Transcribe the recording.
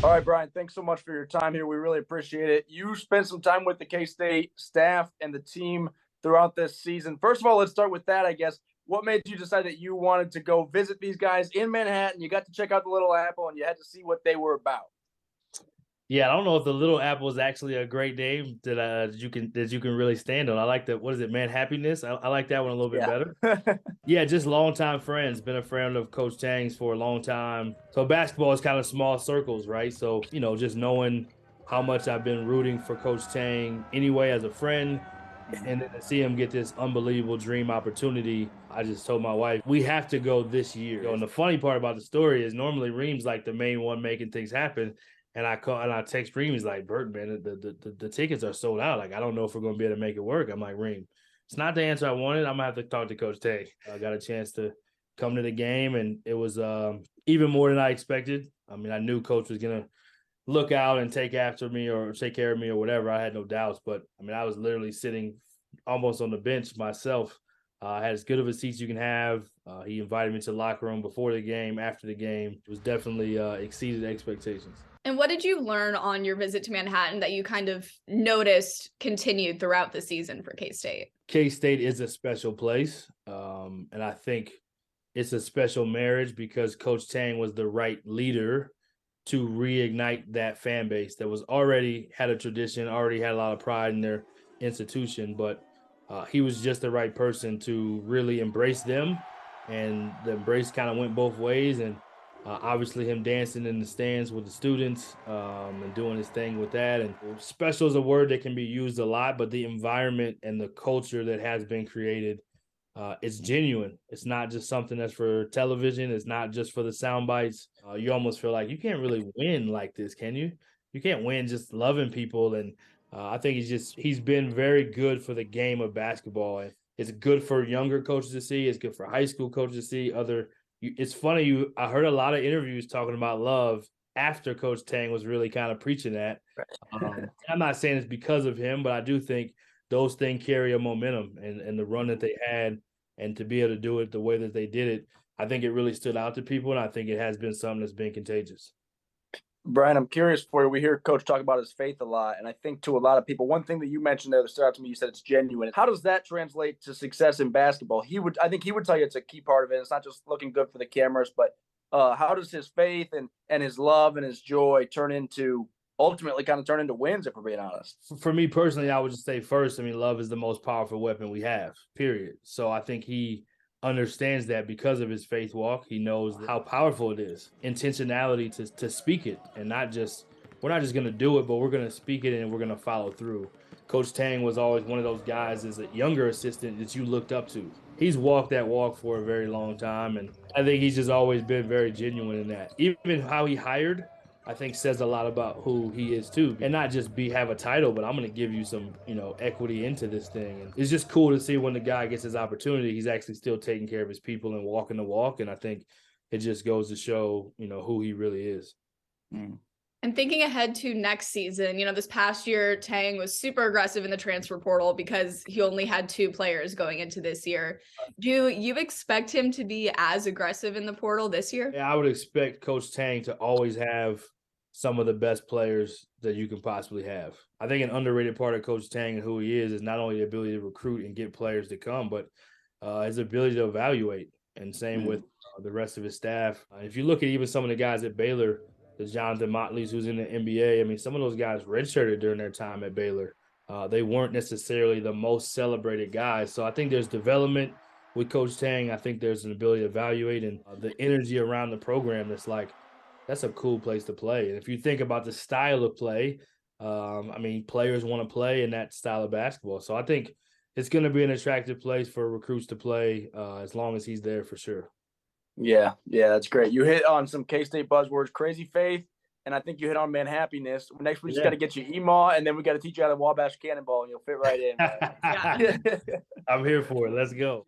All right, Brian, thanks so much for your time here. We really appreciate it. You spent some time with the K-State staff and the team throughout this season. First of all, let's start with that, I guess. What made you decide that you wanted to go visit these guys in Manhattan? You got to check out the Little Apple, and you had to see what they were about. Yeah, I don't know if the Little Apple is actually a great name that you can really stand on. I like the, what is it, Man Happiness? I like that one a little bit better. Yeah, just longtime friends. Been a friend of Coach Tang's for a long time. So basketball is kind of small circles, right? So, just knowing how much I've been rooting for Coach Tang anyway as a friend, and then to see him get this unbelievable dream opportunity, I just told my wife, we have to go this year. And the funny part about the story is normally Reem's like the main one making things happen. And I call and I text Reem, he's like, Burton, man, the tickets are sold out. Like, I don't know if we're going to be able to make it work. I'm like, Reem, it's not the answer I wanted. I'm going to have to talk to Coach Tang. I got a chance to come to the game, and it was even more than I expected. I mean, I knew Coach was going to look out and take after me or take care of me or whatever. I had no doubts. But, I mean, I was literally sitting almost on the bench myself. I had as good of a seat you can have. He invited me to the locker room before the game, after the game. It was definitely exceeded expectations. And what did you learn on your visit to Manhattan that you kind of noticed continued throughout the season for K-State? K-State is a special place, and I think it's a special marriage because Coach Tang was the right leader to reignite that fan base that was already had a tradition, already had a lot of pride in their institution, but he was just the right person to really embrace them, and the embrace kind of went both ways. And obviously him dancing in the stands with the students and doing his thing with that. And special is a word that can be used a lot, but the environment and the culture that has been created is genuine. It's not just something that's for television. It's not just for the sound bites. You almost feel like you can't really win like this, can you? You can't win just loving people. And I think he's been very good for the game of basketball. And it's good for younger coaches to see. It's good for high school coaches to see. It's funny, I heard a lot of interviews talking about Love after Coach Tang was really kind of preaching that. I'm not saying it's because of him, but I do think those things carry a momentum, and the run that they had, and to be able to do it the way that they did it, I think it really stood out to people, and I think it has been something that's been contagious. Brian, I'm curious for you. We hear Coach talk about his faith a lot, and I think to a lot of people, one thing that you mentioned there that stood out to me, you said it's genuine. How does that translate to success in basketball? I think he would tell you it's a key part of it. It's not just looking good for the cameras, but how does his faith and his love and his joy ultimately turn into wins, if we're being honest? For me personally, I would just say first, I mean, love is the most powerful weapon we have, period. So I think he understands that because of his faith walk. He knows how powerful it is. Intentionality to speak it, and we're not just going to do it, but we're going to speak it and we're going to follow through. Coach Tang was always one of those guys as a younger assistant that you looked up to. He's walked that walk for a very long time, and I think he's just always been very genuine in that. Even how he hired, I think, says a lot about who he is too, and not just have a title, but I'm going to give you some, equity into this thing. And it's just cool to see when the guy gets his opportunity, he's actually still taking care of his people and walking the walk. And I think it just goes to show, who he really is. Mm. And thinking ahead to next season, this past year, Tang was super aggressive in the transfer portal because he only had 2 players going into this year. Do you expect him to be as aggressive in the portal this year? Yeah, I would expect Coach Tang to always have some of the best players that you can possibly have. I think an underrated part of Coach Tang and who he is not only the ability to recruit and get players to come, but his ability to evaluate. And same with the rest of his staff. If you look at even some of the guys at Baylor, the Jonathan Motleys who's in the NBA, I mean, some of those guys redshirted during their time at Baylor. They weren't necessarily the most celebrated guys. So I think there's development with Coach Tang. I think there's an ability to evaluate, and the energy around the program that's a cool place to play. And if you think about the style of play, players want to play in that style of basketball. So I think it's going to be an attractive place for recruits to play as long as he's there for sure. Yeah, that's great. You hit on some K-State buzzwords, crazy faith, and I think you hit on man happiness. Next, we just got to get you EMAW, and then we got to teach you how to Wabash Cannonball, and you'll fit right in. I'm here for it. Let's go.